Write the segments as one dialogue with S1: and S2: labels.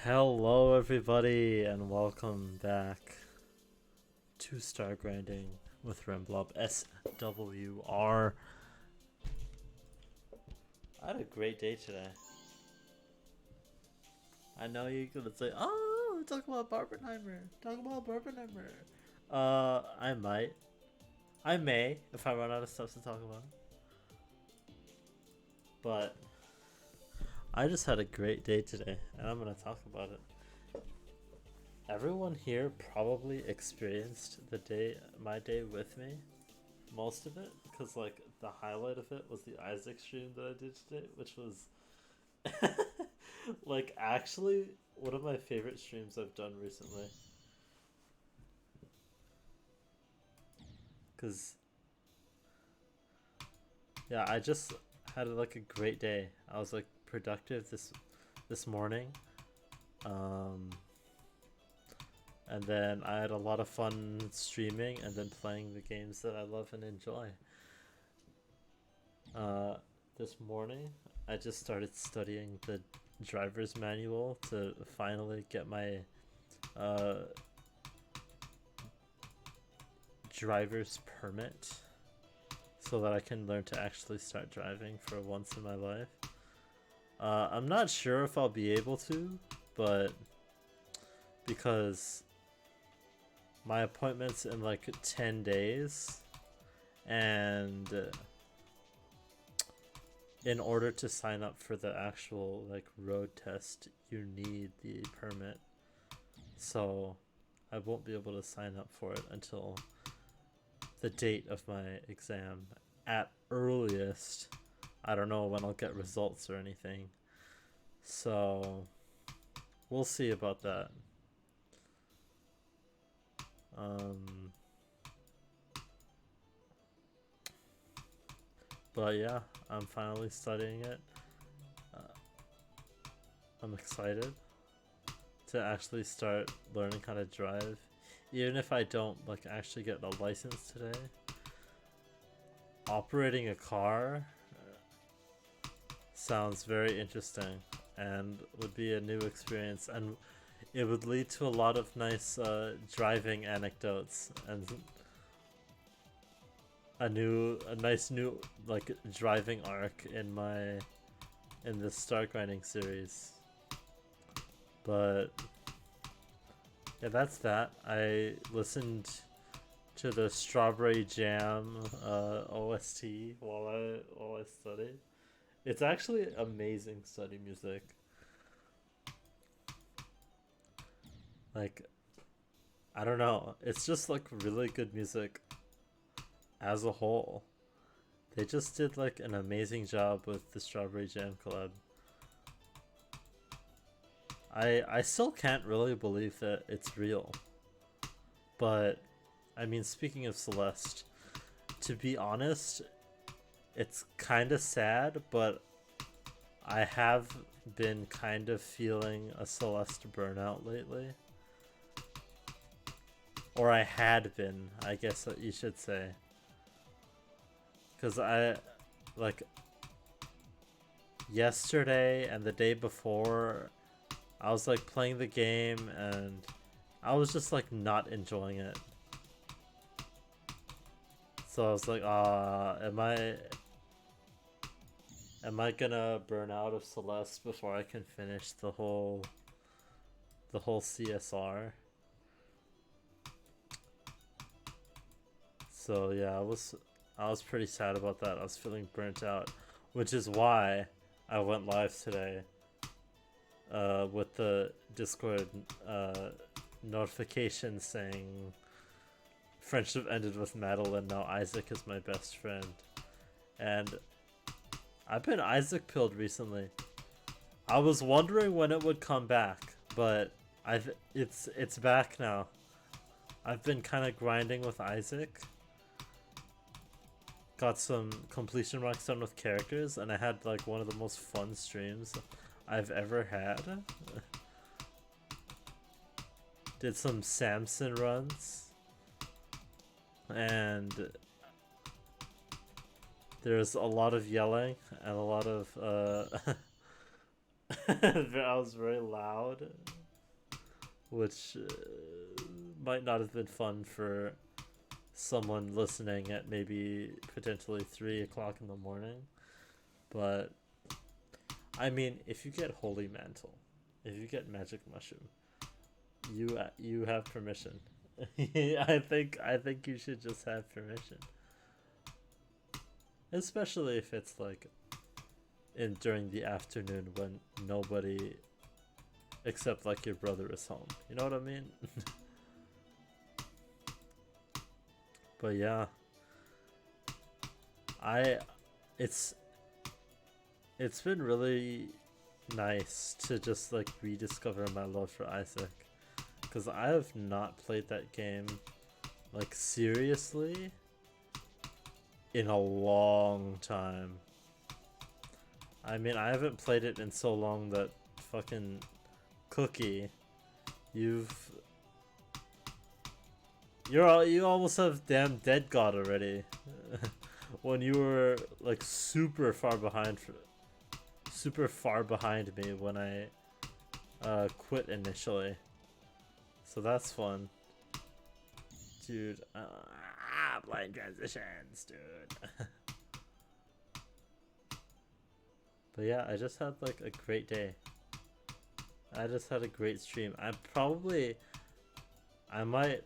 S1: Hello, everybody, and welcome back to Stargrinding with Remblob SWR. I had a great day today. I know you're gonna say, "Oh, talk about Barbenheimer. Talk about Barbenheimer." I might. I may if I run out of stuff to talk about. But I just had a great day today, and I'm gonna talk about it. Everyone here probably experienced my day with me, most of it, because like the highlight of it was the Isaac stream that I did today, which was like actually one of my favorite streams I've done recently. Cause yeah, I just had like a great day. I was like productive this morning, um, and then I had a lot of fun streaming and then playing the games that I love and enjoy. Uh, this morning, I just started studying the driver's manual to finally get my uh, driver's permit so that I can learn to actually start driving for once in my life. I'm not sure if I'll be able to, but because my appointment's in like 10 days, and in order to sign up for the actual like road test, you need the permit. So I won't be able to sign up for it until the date of my exam at earliest. I don't know when I'll get results or anything. So we'll see about that. Um, but yeah, I'm finally studying it. Uh, I'm excited to actually start learning how to drive. Even if I don't like actually get the license today, operating a car sounds very interesting and would be a new experience, and it would lead to a lot of nice driving anecdotes and a nice new like driving arc in this Stargrinding series. But yeah, that's that. I listened to the Strawberry Jam OST while I studied. It's actually amazing study music. Like, I don't know. It's just like really good music as a whole. They just did like an amazing job with the Strawberry Jam collab. I still can't really believe that it's real. But I mean, speaking of Celeste, to be honest, it's kind of sad, but I have been kind of feeling a Celeste burnout lately. Or I had been, I guess that you should say. Because like, yesterday and the day before, I was like playing the game and I was just like not enjoying it. So I was like, am I gonna burn out of Celeste before I can finish the whole CSR? So yeah, I was pretty sad about that. I was feeling burnt out, which is why I went live today with the Discord notification saying friendship ended with Madeline, now Isaac is my best friend. And I've been Isaac pilled recently. I was wondering when it would come back, but it's back now. I've been kind of grinding with Isaac. Got some completion marks done with characters, and I had like one of the most fun streams I've ever had. Did some Samson runs, and there's a lot of yelling and a lot of I was very loud, which might not have been fun for someone listening at maybe potentially 3 o'clock in the morning. But I mean, if you get Holy Mantle, if you get Magic Mushroom, you have permission. I think you should just have permission, especially if it's like in during the afternoon when nobody except like your brother is home. You know what I mean? But yeah, I it's it's been really nice to just like rediscover my love for Isaac, because I have not played that game like seriously in a long time. I mean, I haven't played it in so long that fucking Cookie, you've you almost have damn Dead God already. When you were like super far behind me when I quit initially. So that's fun. Dude, blind transitions, dude. But yeah, I just had like a great day. I just had a great stream. I might,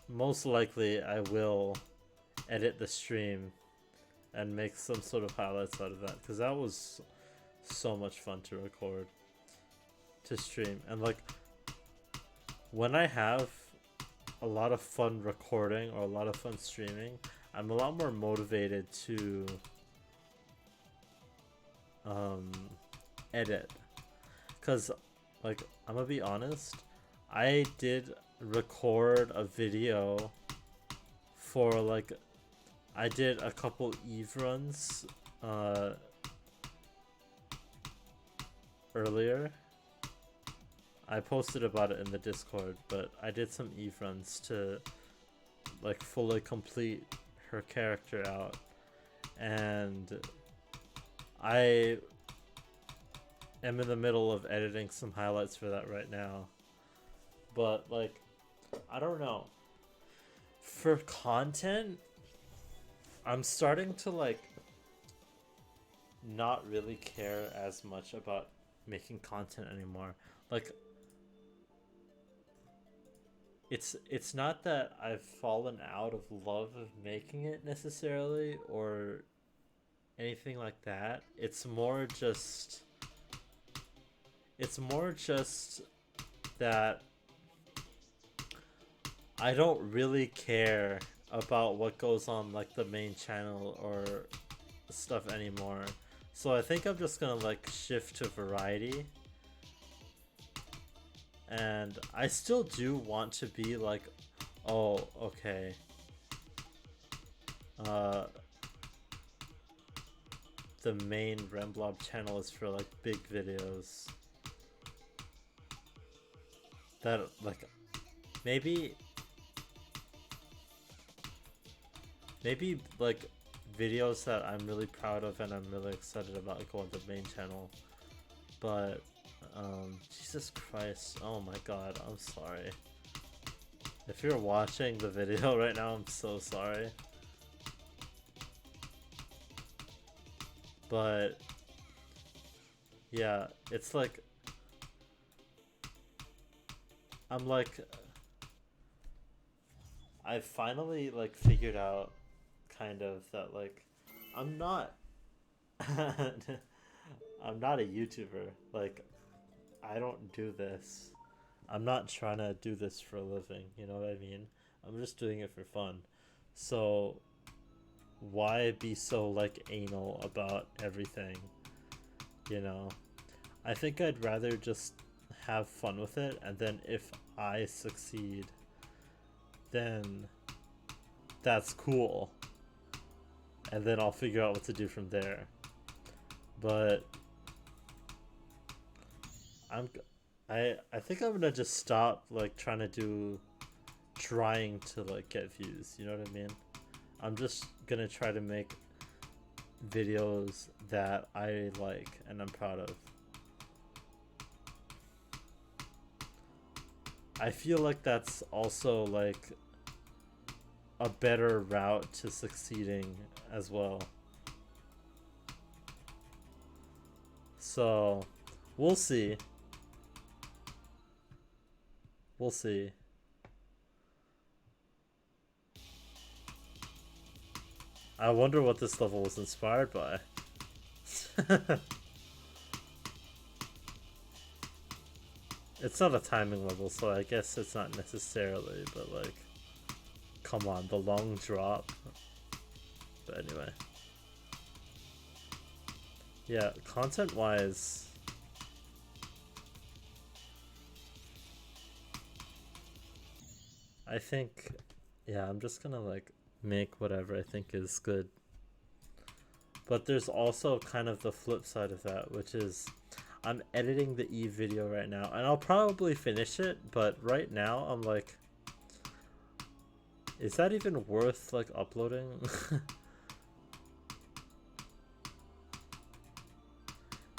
S1: most likely I will edit the stream and make some sort of highlights out of that, because that was so much fun to record, to stream. And like, when I have a lot of fun recording or a lot of fun streaming, I'm a lot more motivated to edit. Because like, I'm gonna be honest, I did record a video for like, I did a couple Eve runs earlier. I posted about it in the Discord, but I did some Eve runs to like fully complete her character out, and I am in the middle of editing some highlights for that right now. But like, I don't know, for content I'm starting to like not really care as much about making content anymore. Like, it's not that I've fallen out of love of making it necessarily or anything like that. It's more just that I don't really care about what goes on like the main channel or stuff anymore. So I think I'm just gonna like shift to variety. And I still do want to be like, oh, okay, the main Remblob channel is for like big videos that like maybe like videos that I'm really proud of and I'm really excited about go on the main channel. But Jesus Christ, oh my god, I'm sorry. If you're watching the video right now, I'm so sorry. But yeah, it's like, I'm like, I finally like figured out kind of that like I'm not I'm not a YouTuber. Like, I don't do this. I'm not trying to do this for a living, you know what I mean? I'm just doing it for fun. So why be so like anal about everything, you know? I think I'd rather just have fun with it, and then if I succeed, then that's cool. And then I'll figure out what to do from there. But I think I'm gonna just stop like trying to like get views, you know what I mean? I'm just gonna try to make videos that I like and I'm proud of. I feel like that's also like a better route to succeeding as well. So we'll see. We'll see. I wonder what this level was inspired by. It's not a timing level, so I guess it's not necessarily, but like, come on, the long drop. But anyway. Yeah, content-wise, I think, yeah, I'm just gonna like make whatever I think is good. But there's also kind of the flip side of that, which is I'm editing the Eve video right now, and I'll probably finish it, but right now I'm like, is that even worth like uploading?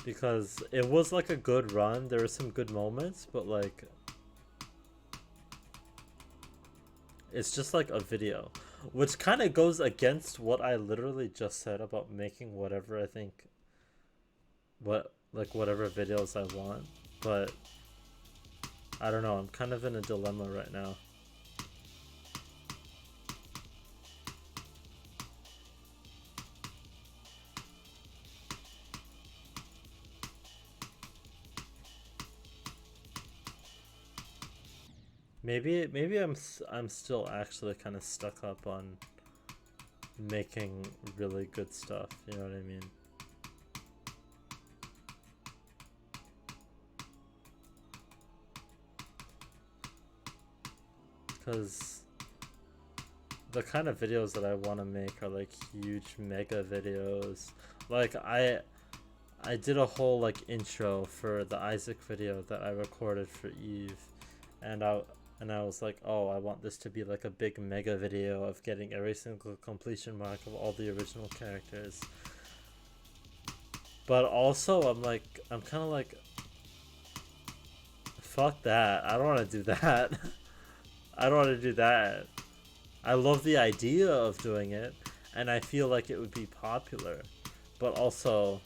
S1: Because it was like a good run, there were some good moments, but like, it's just like a video, which kind of goes against what I literally just said about making whatever I think, whatever videos I want. But I don't know, I'm kind of in a dilemma right now. Maybe I'm still actually kind of stuck up on making really good stuff, you know what I mean? Because the kind of videos that I want to make are like huge mega videos. Like I did a whole like intro for the Isaac video that I recorded for Eve, and I was like, oh, I want this to be like a big mega video of getting every single completion mark of all the original characters. But also I'm kind of like, fuck that, I don't want to do that. I don't want to do that. I love the idea of doing it, and I feel like it would be popular, but also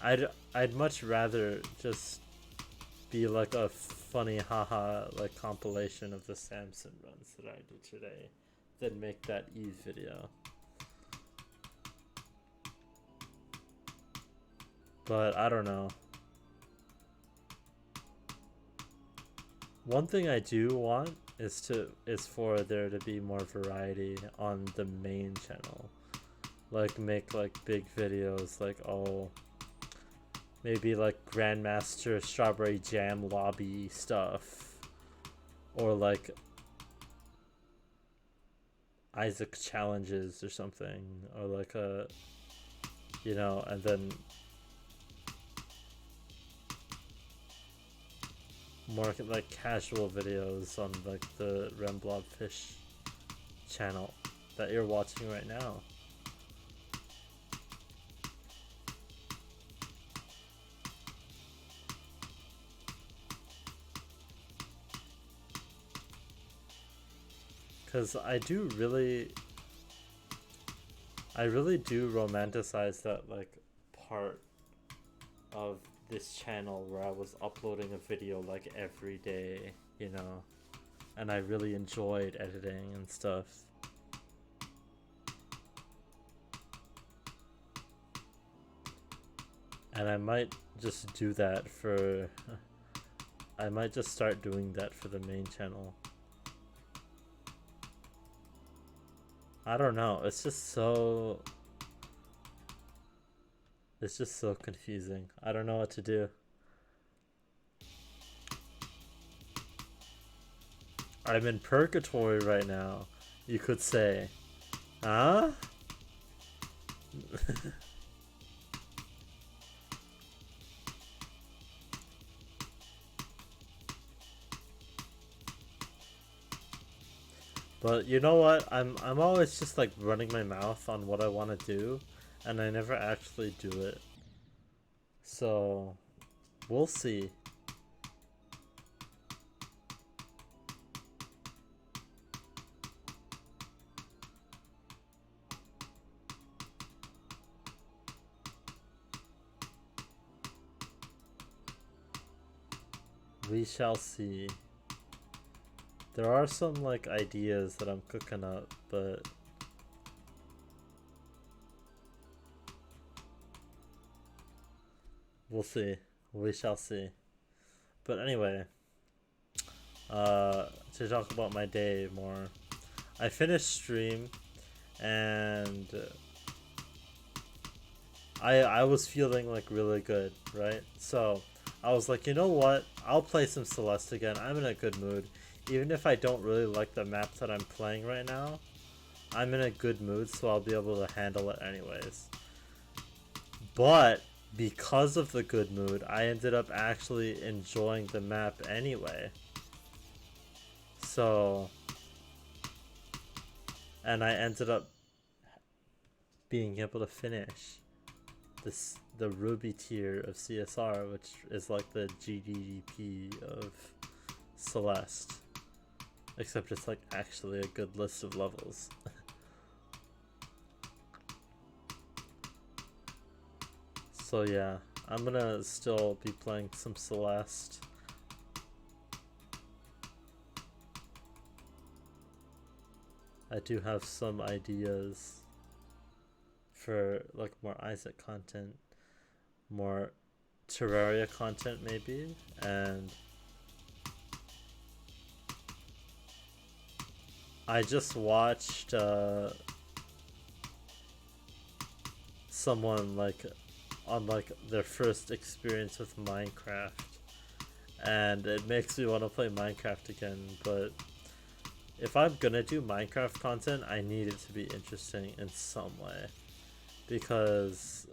S1: I'd much rather just be like a funny haha like compilation of the Samson runs that I did today than make that Eve video. But I don't know. One thing I do want is for there to be more variety on the main channel. Like make like big videos like, oh, maybe like Grandmaster Strawberry Jam lobby stuff, or like Isaac challenges or something, or like a, you know, and then more like casual videos on like the Remblob fish channel that you're watching right now. Because I really do romanticize that like part of this channel where I was uploading a video like every day, you know, and I really enjoyed editing and stuff. And I might just do that for I might just start doing that for the main channel. I don't know, it's just so confusing. I don't know what to do. I'm in purgatory right now, you could say. Huh? But you know what? I'm always just like running my mouth on what I want to do, and I never actually do it. So we'll see. We shall see. There are some like ideas that I'm cooking up, but we'll see. We shall see. But anyway, to talk about my day more, I finished stream and I was feeling like really good, right? So I was like, you know what? I'll play some Celeste again. I'm in a good mood. Even if I don't really like the map that I'm playing right now, I'm in a good mood, so I'll be able to handle it anyways. But because of the good mood, I ended up actually enjoying the map anyway. So, and I ended up being able to finish the Ruby tier of CSR, which is like the GDDP of Celeste. Except it's like actually a good list of levels. So yeah, I'm gonna still be playing some Celeste. I do have some ideas for like more Isaac content, more Terraria content maybe, and I just watched someone like on like their first experience with Minecraft, and it makes me want to play Minecraft again. But if I'm gonna do Minecraft content, I need it to be interesting in some way, because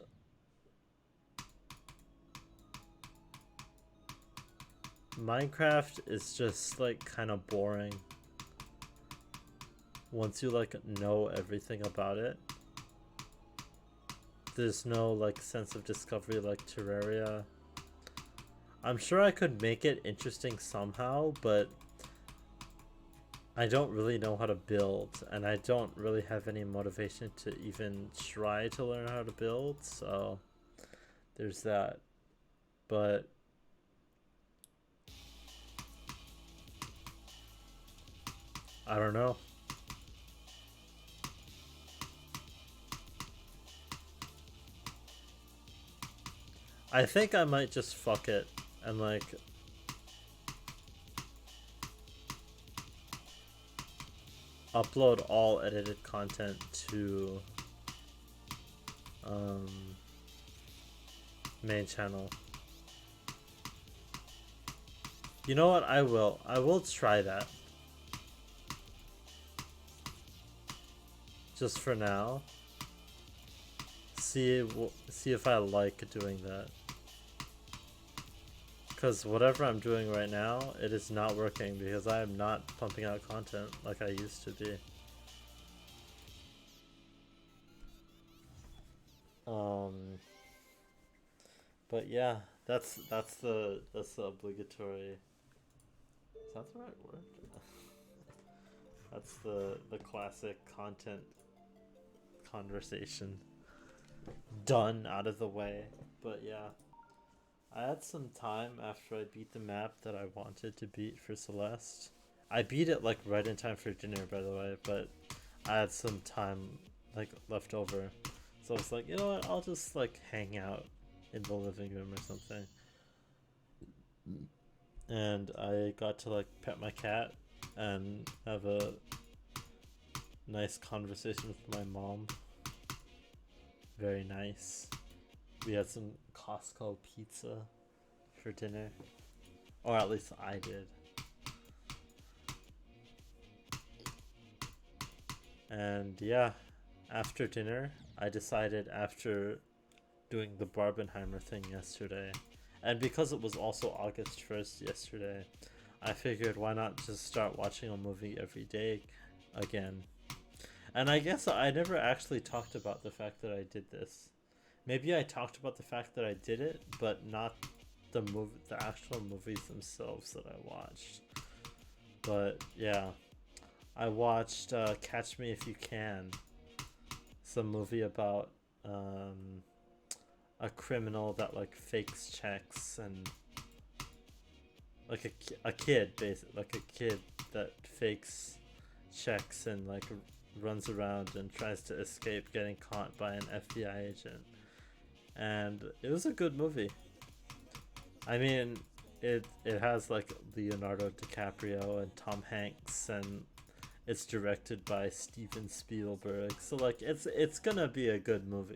S1: Minecraft is just like kind of boring once you like know everything about it. There's no like sense of discovery like Terraria. I'm sure I could make it interesting somehow, but I don't really know how to build, and I don't really have any motivation to even try to learn how to build, so there's that. But I don't know. I think I might just fuck it and like upload all edited content to main channel. You know what? I will try that. Just for now. See if I like doing that. Because whatever I'm doing right now, it is not working because I am not pumping out content like I used to be. But yeah, that's the obligatory. Is that the right word? That's the classic content conversation done out of the way. But yeah, I had some time after I beat the map that I wanted to beat for Celeste. I beat it like right in time for dinner, by the way, but I had some time like left over, so I was like, you know what, I'll just like hang out in the living room or something. And I got to like pet my cat and have a nice conversation with my mom. Very nice. We had some Costco pizza for dinner, or at least I did. And yeah, after dinner, I decided, after doing the Barbenheimer thing yesterday, and because it was also August 1st yesterday, I figured why not just start watching a movie every day again. And I guess I never actually talked about the fact that I did this. maybe I talked about the fact that I did it, but not the actual movies themselves that I watched. But yeah, I watched Catch Me If You Can. It's a movie about a criminal that like fakes checks and like a kid basically, like a kid that fakes checks and like runs around and tries to escape getting caught by an FBI agent. And it was a good movie. I mean, it has like Leonardo DiCaprio and Tom Hanks, and it's directed by Steven Spielberg. So like it's gonna be a good movie.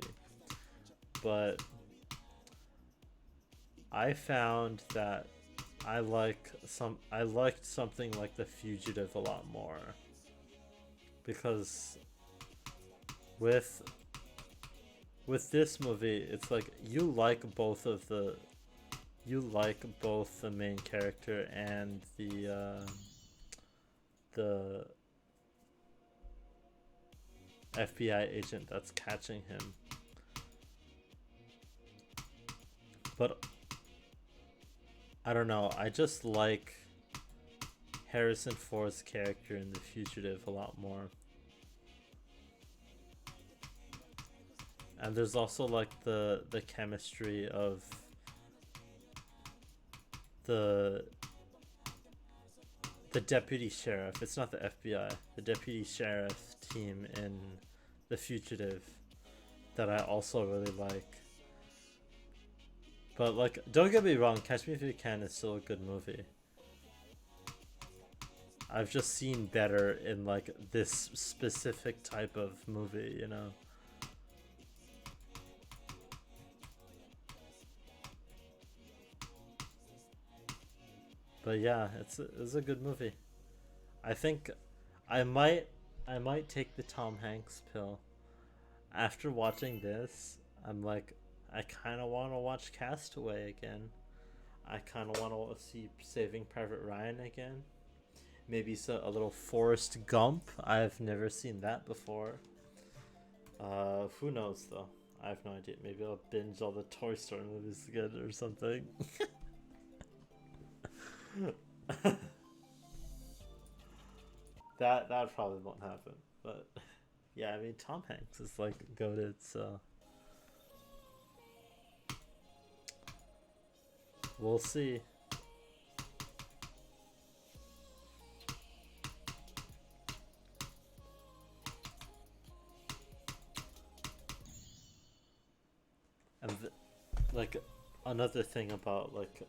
S1: But I found that I liked something like The Fugitive a lot more, because with this movie it's like you like both the main character and the FBI agent that's catching him, but I don't know, I just like Harrison Ford's character in The Fugitive a lot more. And there's also like the chemistry of the deputy sheriff. It's not the FBI. The deputy sheriff team in The Fugitive that I also really like. But like, don't get me wrong, Catch Me If You Can is still a good movie. I've just seen better in like this specific type of movie, you know. But yeah, it's a good movie. I think I might take the Tom Hanks pill. After watching this, I'm like, I kind of want to watch Castaway again. I kind of want to see Saving Private Ryan again. Maybe a little Forrest Gump. I've never seen that before. Who knows though? I have no idea. Maybe I'll binge all the Toy Story movies again or something. that probably won't happen, but yeah, I mean Tom Hanks is like goated, so we'll see. And like another thing about like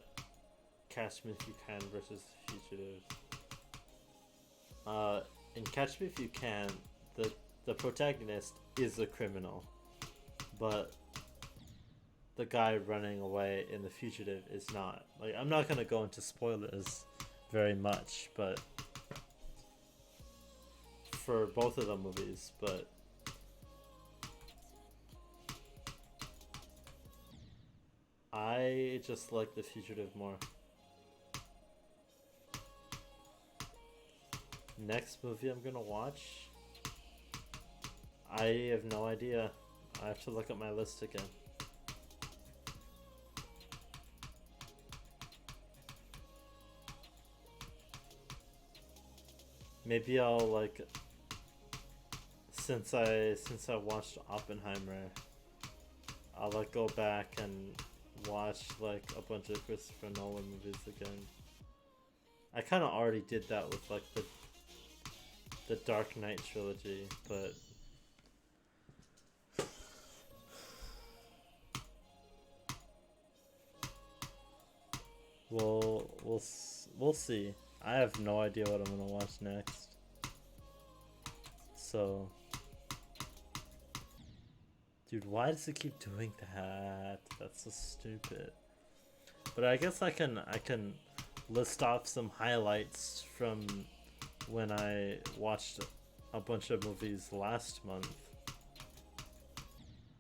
S1: Catch Me If You Can versus Fugitive. In Catch Me If You Can, the protagonist is a criminal, but the guy running away in The Fugitive is not. Like, I'm not gonna go into spoilers very much, but for both of the movies, but I just like The Fugitive more. Next movie I'm gonna watch, I have no idea. I have to look at my list again. Maybe I'll like, since I watched Oppenheimer, I'll like go back and watch like a bunch of Christopher Nolan movies again. I kind of already did that with like the Dark Knight trilogy, but we'll see. I have no idea what I'm gonna watch next. So, dude, why does it keep doing that? That's so stupid. But I guess I can list off some highlights from when I watched a bunch of movies last month.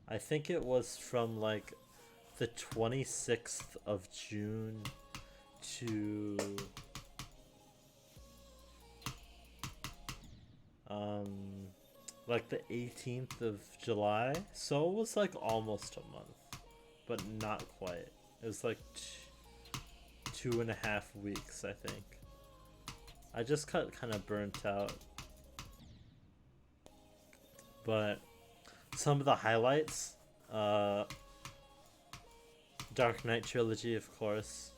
S1: I think it was from like the 26th of June to like the 18th of July, so it was like almost a month, but not quite. It was like 2.5 weeks, I think. I just got kind of burnt out, but some of the highlights, Dark Knight trilogy, of course.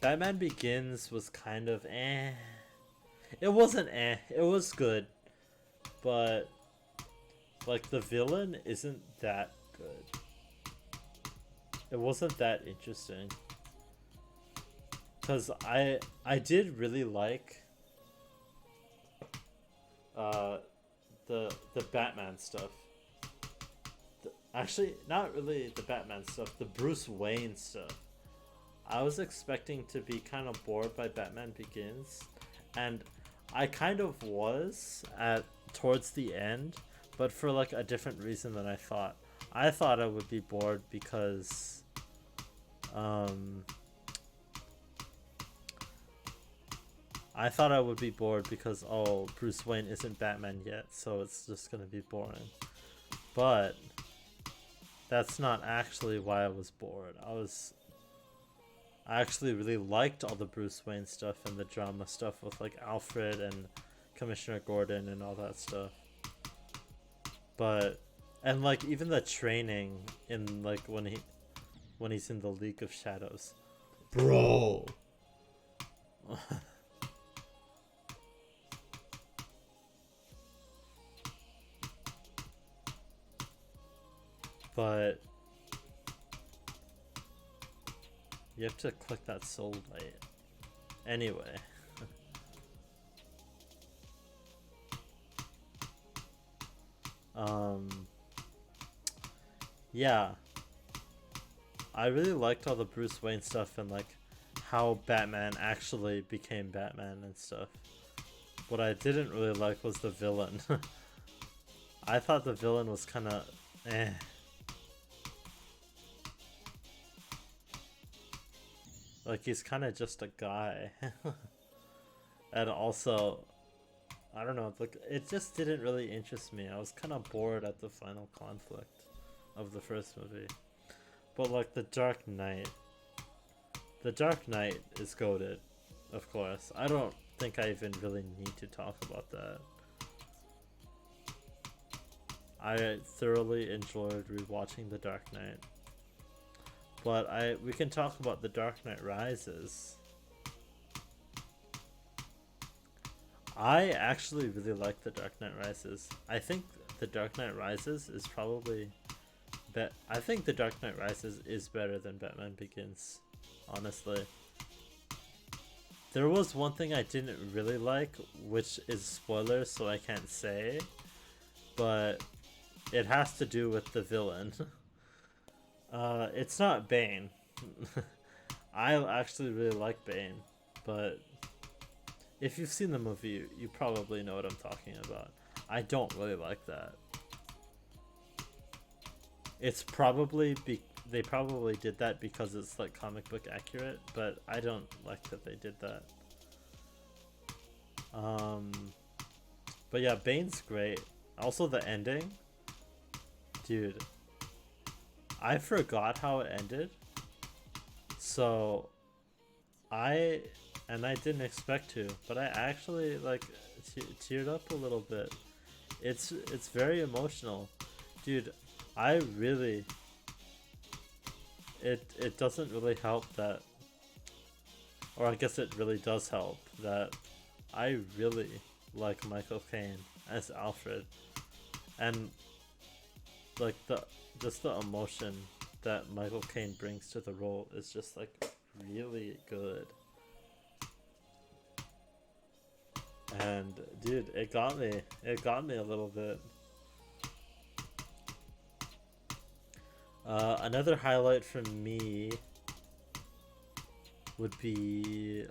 S1: Batman Begins was kind of eh. It wasn't eh. It was good, but like the villain isn't that good. It wasn't that interesting. Cause I did really like the Batman stuff. Actually, not really the Batman stuff. The Bruce Wayne stuff. I was expecting to be kind of bored by Batman Begins, and I kind of was at towards the end, but for like a different reason than I thought. I thought I would be bored because I thought I would be bored because oh, Bruce Wayne isn't Batman yet, so it's just gonna be boring. But that's not actually why I was bored. I actually really liked all the Bruce Wayne stuff and the drama stuff with like Alfred and Commissioner Gordon and all that stuff. But and like even the training in like when he's in the League of Shadows. Bro. But you have to click that soul light. Anyway. Yeah. I really liked all the Bruce Wayne stuff and like how Batman actually became Batman and stuff. What I didn't really like was the villain. I thought the villain was kind of eh. Like he's kind of just a guy. And also I don't know, like it just didn't really interest me. I was kind of bored at the final conflict of the first movie. But like the Dark Knight is goated, of course. I don't think I even really need to talk about that. I thoroughly enjoyed rewatching The Dark Knight. But we can talk about The Dark Knight Rises. I actually really like The Dark Knight Rises. I think The Dark Knight Rises is probably I think The Dark Knight Rises is better than Batman Begins, honestly. There was one thing I didn't really like, which is spoilers, so I can't say, but it has to do with the villain. It's not Bane. I actually really like Bane, but if you've seen the movie, you probably know what I'm talking about. I don't really like that. It's probably they probably did that because it's like comic book accurate, but I don't like that they did that. But yeah, Bane's great. Also the ending. Dude, I forgot how it ended. So I didn't expect to, but I actually like teared up a little bit. It's very emotional. Dude, I really it doesn't really help that, or I guess it really does help that I really like Michael Caine as Alfred, and like just the emotion that Michael Caine brings to the role is just like really good. And dude, it got me a little bit. Another highlight for me would be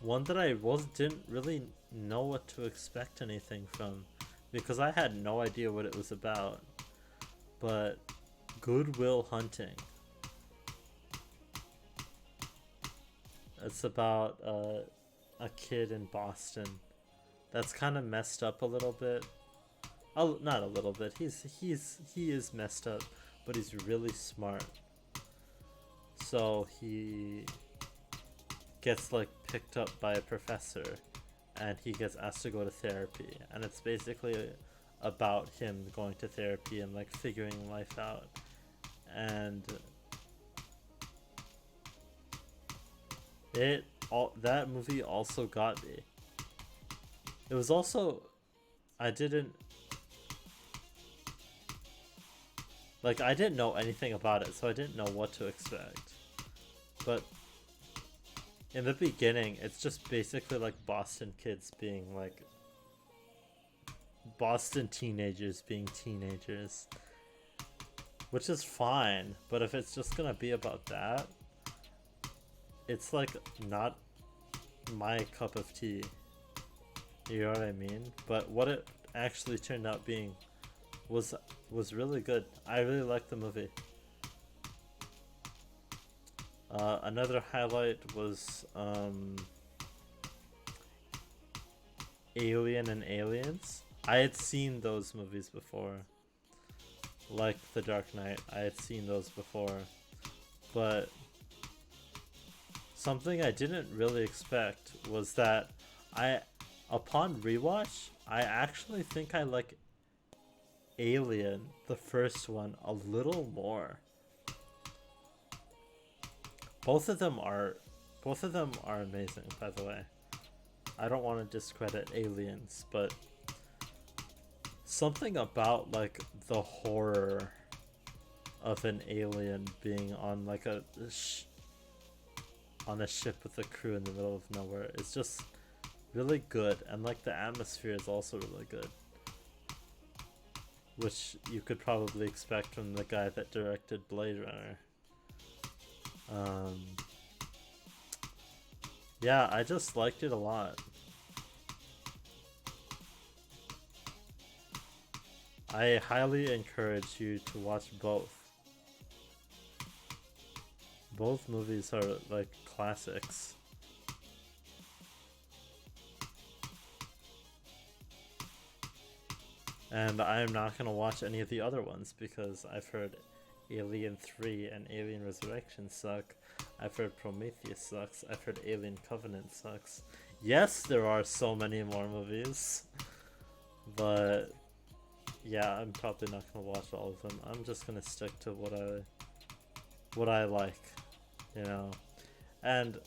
S1: one that I didn't really know what to expect anything from, because I had no idea what it was about. But Good Will Hunting. It's about a kid in Boston that's kind of messed up a little bit. Oh, not a little bit. He is messed up, but he's really smart. So he gets like picked up by a professor, and he gets asked to go to therapy, and it's basically about him going to therapy and like figuring life out. And that movie also got me. It was also, I didn't know anything about it, so I didn't know what to expect. But in the beginning, it's just basically like Boston kids being like Boston teenagers being teenagers, which is fine. But if it's just gonna be about that, it's like not my cup of tea. You know what I mean? But what it actually turned out being was really good. I really liked the movie. Another highlight was Alien and Aliens. I had seen those movies before, like The Dark Knight. I had seen those before, but something I didn't really expect was that upon rewatch, I actually think I like Alien, the first one, a little more. Both of them are amazing, by the way. I don't want to discredit Aliens, but something about like the horror of an alien being on like on a ship with a crew in the middle of nowhere is just really good, and like the atmosphere is also really good, which you could probably expect from the guy that directed Blade Runner. Yeah, I just liked it a lot. I highly encourage you to watch both. Both movies are like classics. And I'm not gonna watch any of the other ones because I've heard Alien 3 and Alien Resurrection suck. I've heard Prometheus sucks. I've heard Alien Covenant sucks. Yes, there are so many more movies, but yeah, I'm probably not gonna watch all of them. I'm just gonna stick to what I like, you know. And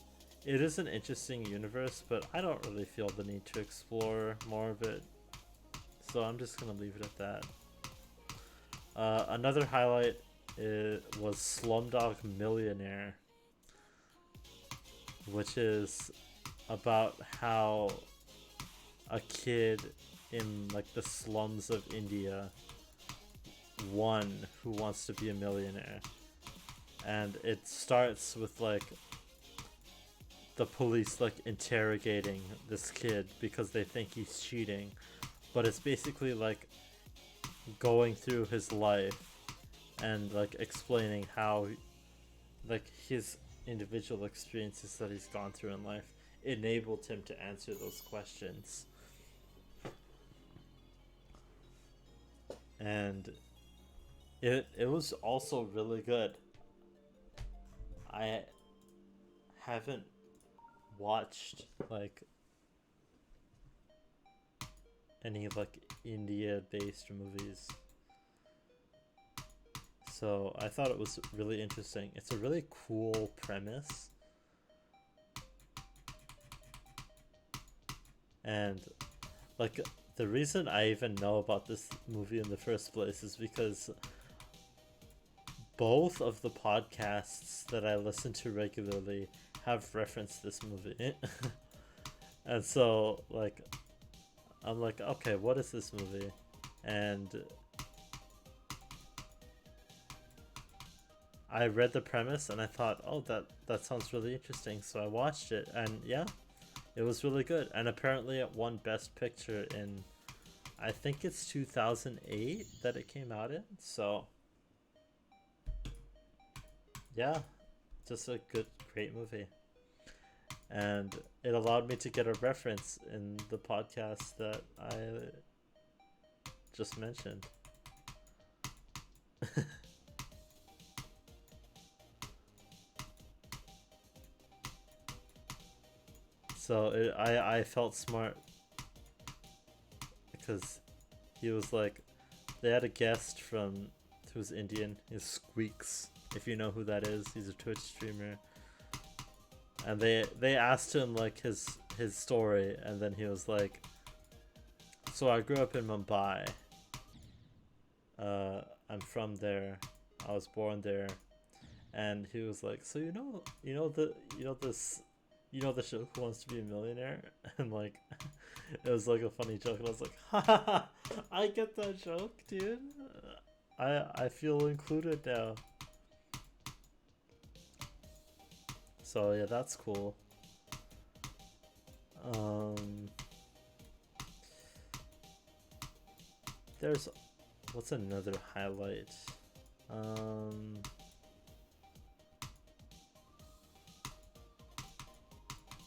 S1: it is an interesting universe, but I don't really feel the need to explore more of it. So I'm just gonna leave it at that. Another highlight was Slumdog Millionaire, which is about how a kid in like the slums of India who wants to be a millionaire, and it starts with like the police like interrogating this kid because they think he's cheating, but it's basically like going through his life and like explaining how like his individual experiences that he's gone through in life enabled him to answer those questions. And it was also really good. I haven't watched like any like India based movies, so I thought it was really interesting. It's a really cool premise, and like the reason I even know about this movie in the first place is because both of the podcasts that I listen to regularly have referenced this movie. And so like I'm like, okay, what is this movie? And I read the premise and I thought, oh, that sounds really interesting. So I watched it, and yeah, it was really good. And apparently it won Best Picture in, I think it's 2008 that it came out in. So yeah, just a great movie. and it allowed me to get a reference in the podcast that I just mentioned. So I felt smart because he was like, they had a guest from who's Indian. He's Squeaks, if you know who that is. He's a Twitch streamer, and they asked him like his story, and then he was like, so I grew up in Mumbai. I'm from there. I was born there. And he was like, so the show Who Wants to Be a Millionaire? And like, it was like a funny joke, and I was like, ha ha ha, I get that joke, dude. I feel included now. So yeah, that's cool. There's what's another highlight?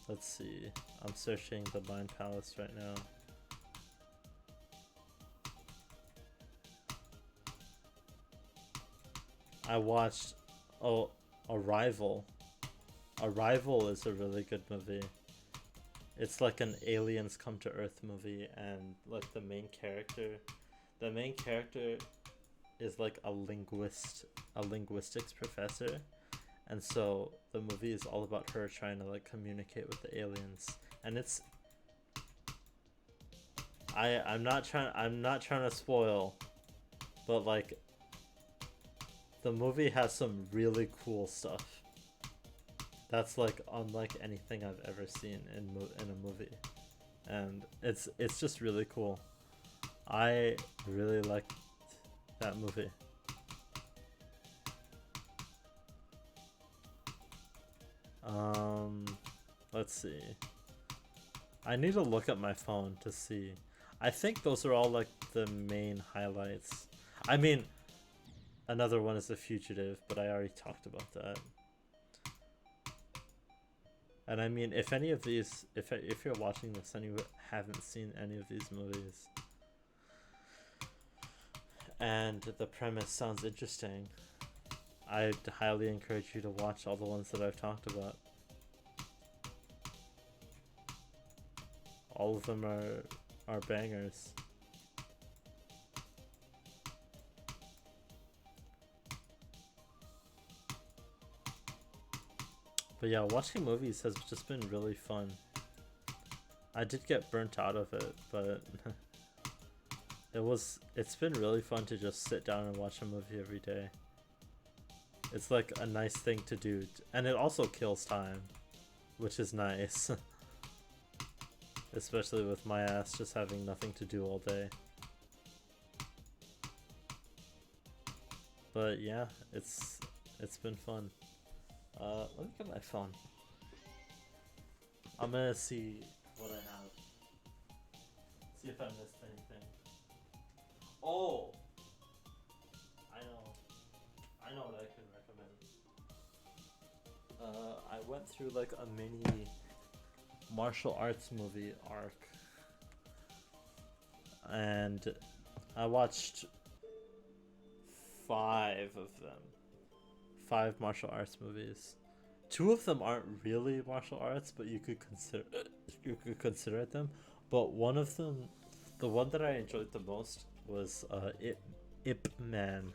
S1: Let's see. I'm searching the Mind Palace right now. I watched Arrival. Arrival is a really good movie. It's like an aliens come to Earth movie, and like the main character is like a linguistics professor, and so the movie is all about her trying to like communicate with the aliens. And it's I'm not trying to spoil, but like the movie has some really cool stuff that's like unlike anything I've ever seen in a movie, and it's just really cool. I really liked that movie. Let's see. I need to look at my phone to see. I think those are all like the main highlights. I mean, another one is The Fugitive, but I already talked about that. And I mean, if any of these, if you're watching this and you haven't seen any of these movies, and the premise sounds interesting, I'd highly encourage you to watch all the ones that I've talked about. All of them are bangers. But yeah, watching movies has just been really fun. I did get burnt out of it, but it's been really fun to just sit down and watch a movie every day. It's like a nice thing to do, and it also kills time, which is nice. Especially with my ass just having nothing to do all day. But yeah, it's been fun. Let me get my phone. I'm gonna see what I have. See if I missed anything. Oh! I know what I can recommend. I went through like a mini martial arts movie arc, and I watched 5 of them. 5 martial arts movies. 2 of them aren't really martial arts, but you could consider them. But one of them, the one that I enjoyed the most, was Ip Man,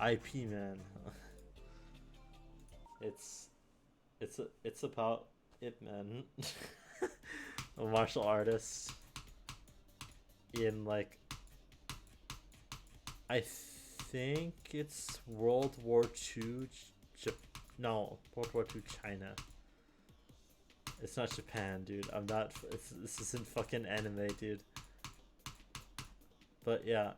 S1: IP Man. It's about Ip Man, a martial artist in like, I think it's World War II. World War II China. It's not Japan, dude. This isn't fucking anime, dude. But yeah,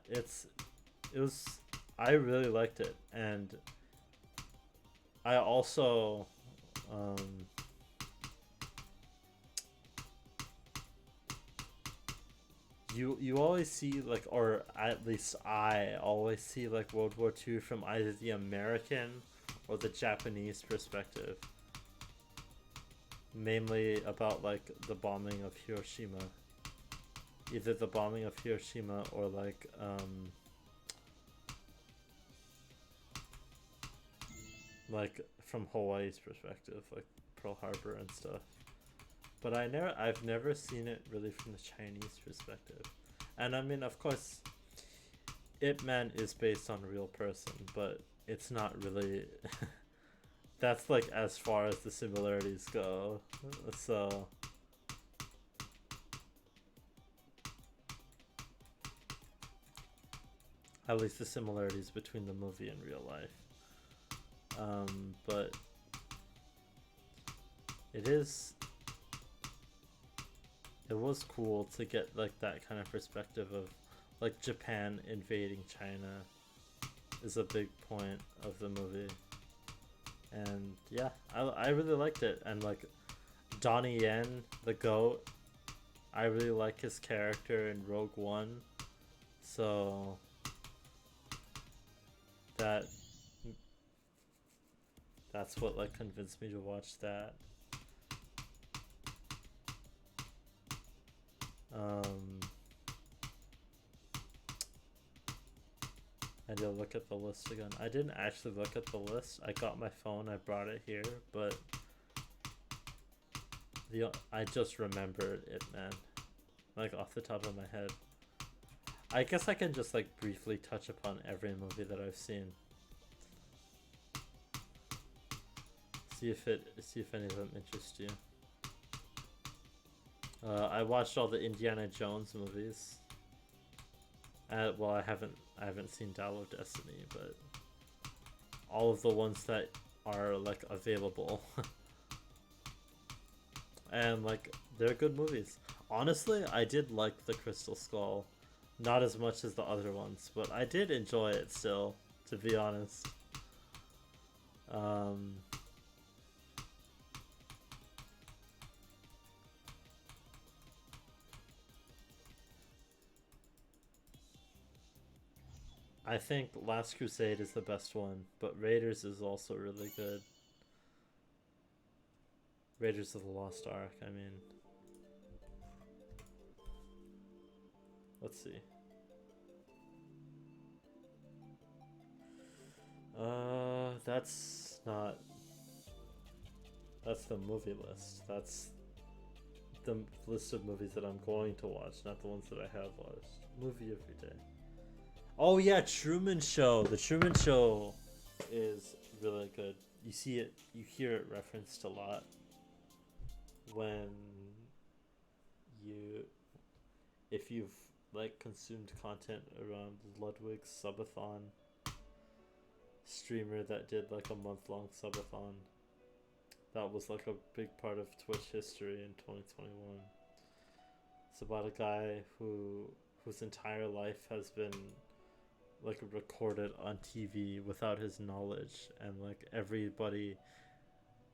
S1: I really liked it, and I also you always see like, or at least I always see like World War II from either the American or the Japanese perspective. mainly about like the bombing of Hiroshima. Either the bombing of Hiroshima or like from Hawaii's perspective, like Pearl Harbor and stuff. But I've never seen it really from the Chinese perspective. And I mean, of course, Ip Man is based on a real person, but it's not really. That's like as far as the similarities go. So at least the similarities between the movie and real life. But it was cool to get like that kind of perspective of like Japan invading China is a big point of the movie. And yeah, I really liked it. And like Donnie Yen, the goat, I really like his character in Rogue One. So that's what like convinced me to watch that. I need to look at the list again. I didn't actually look at the list. I got my phone, I brought it here, but I just remembered it, man. Like off the top of my head. I guess I can just like briefly touch upon every movie that I've seen. See if any of them interest you. I watched all the Indiana Jones movies. Well, I haven't seen Dial of Destiny, but all of the ones that are like available, and like they're good movies. Honestly, I did like the Crystal Skull, not as much as the other ones, but I did enjoy it still, to be honest. I think Last Crusade is the best one, but Raiders is also really good. Raiders of the Lost Ark, I mean. Let's see. That's not. That's the movie list. That's the list of movies that I'm going to watch, not the ones that I have watched. Movie every day. Oh yeah, Truman Show. The Truman Show is really good. You see it, you hear it referenced a lot when if you've like consumed content around Ludwig's subathon streamer that did like a month-long subathon. That was like a big part of Twitch history in 2021. It's about a guy whose entire life has been like recorded on TV without his knowledge, and like everybody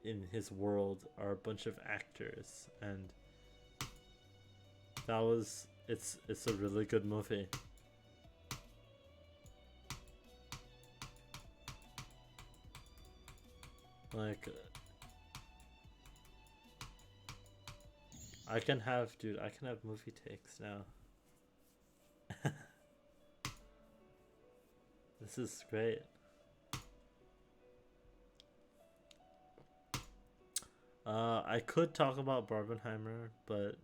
S1: in his world are a bunch of actors, and it's a really good movie. Like I can have movie takes now. This is great. I could talk about Barbenheimer, but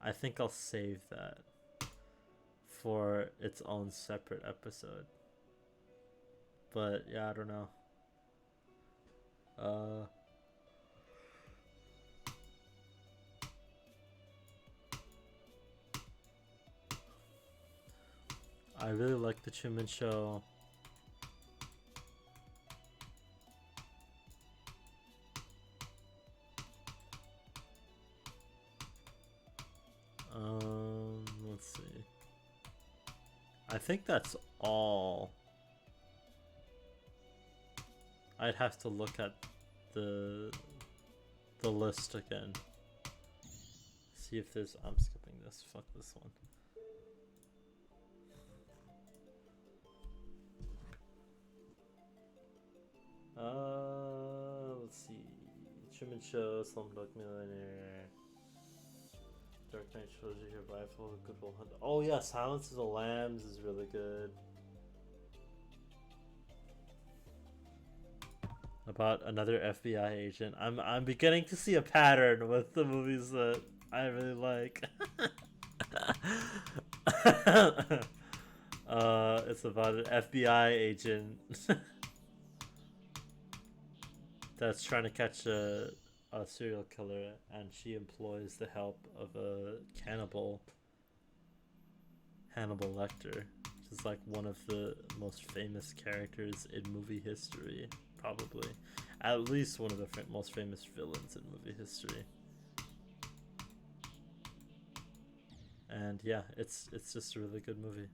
S1: I think I'll save that for its own separate episode. But yeah, I don't know. I really like The Truman Show. Let's see. I think that's all. I'd have to look at the list again. See if there's. I'm skipping this. Fuck this one. Let's see. Truman Show, Slumdog Millionaire, Dark Knight Trilogy, Revival, Good Will Hunt. Oh yeah, Silence of the Lambs is really good. About another FBI agent. I'm beginning to see a pattern with the movies that I really like. It's about an FBI agent that's trying to catch a serial killer, and she employs the help of a cannibal, Hannibal Lecter, which is like one of the most famous characters in movie history, probably. At least one of the most famous villains in movie history. And yeah, it's just a really good movie.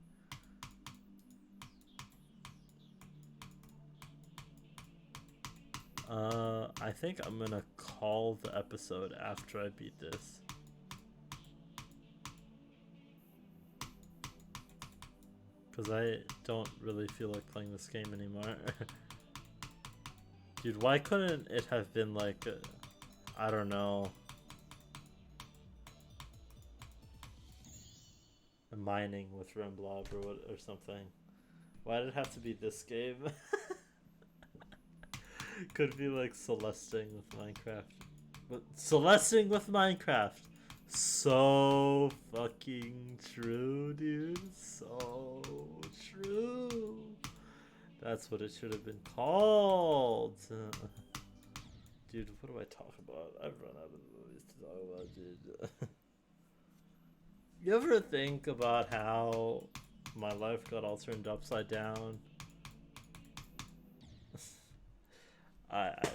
S1: I think I'm gonna call the episode after I beat this. Because I don't really feel like playing this game anymore. Dude, why couldn't it have been like, I don't know, mining with Remblob or something? Why did it have to be this game? Could be like Celesting with Minecraft. But Celesting with Minecraft. So fucking true, dude. So true. That's what it should have been called. Dude, what do I talk about? I've run out of movies to talk about, dude. You ever think about how my life got all turned upside down?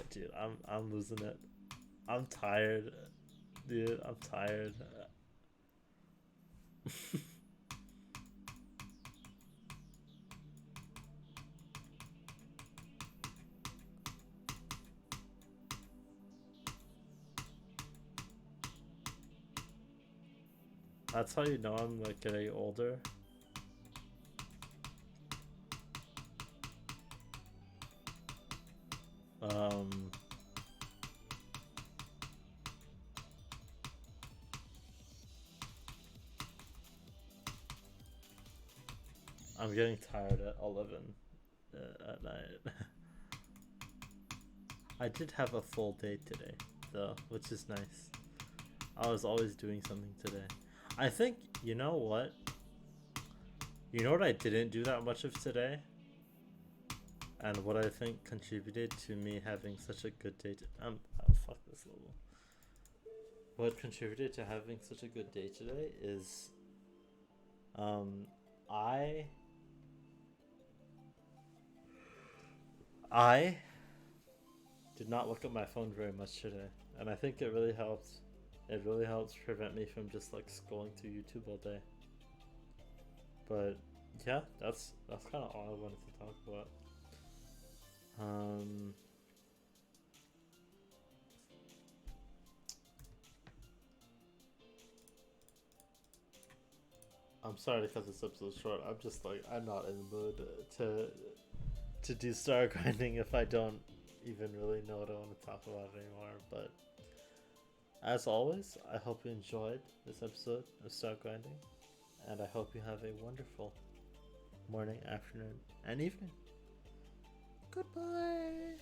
S1: Dude, I'm losing it. I'm tired, dude. I'm tired. That's how you know I'm like getting older. I'm getting tired at 11 at night. I did have a full day today, though, which is nice. I was always doing something today. I think, you know what? You know what I didn't do that much of today? And what I think contributed to me having such a good day oh, fuck this level. What contributed to having such a good day today is I did not look at my phone very much today, and I think it really helped. It really helps prevent me from just like scrolling through YouTube all day. But yeah, that's kind of all I wanted to talk about. I'm sorry to cut this episode short. I'm just like, I'm not in the mood to do star grinding if I don't even really know what I want to talk about anymore. But as always, I hope you enjoyed this episode of Star Grinding, and I hope you have a wonderful morning, afternoon, and evening. Goodbye.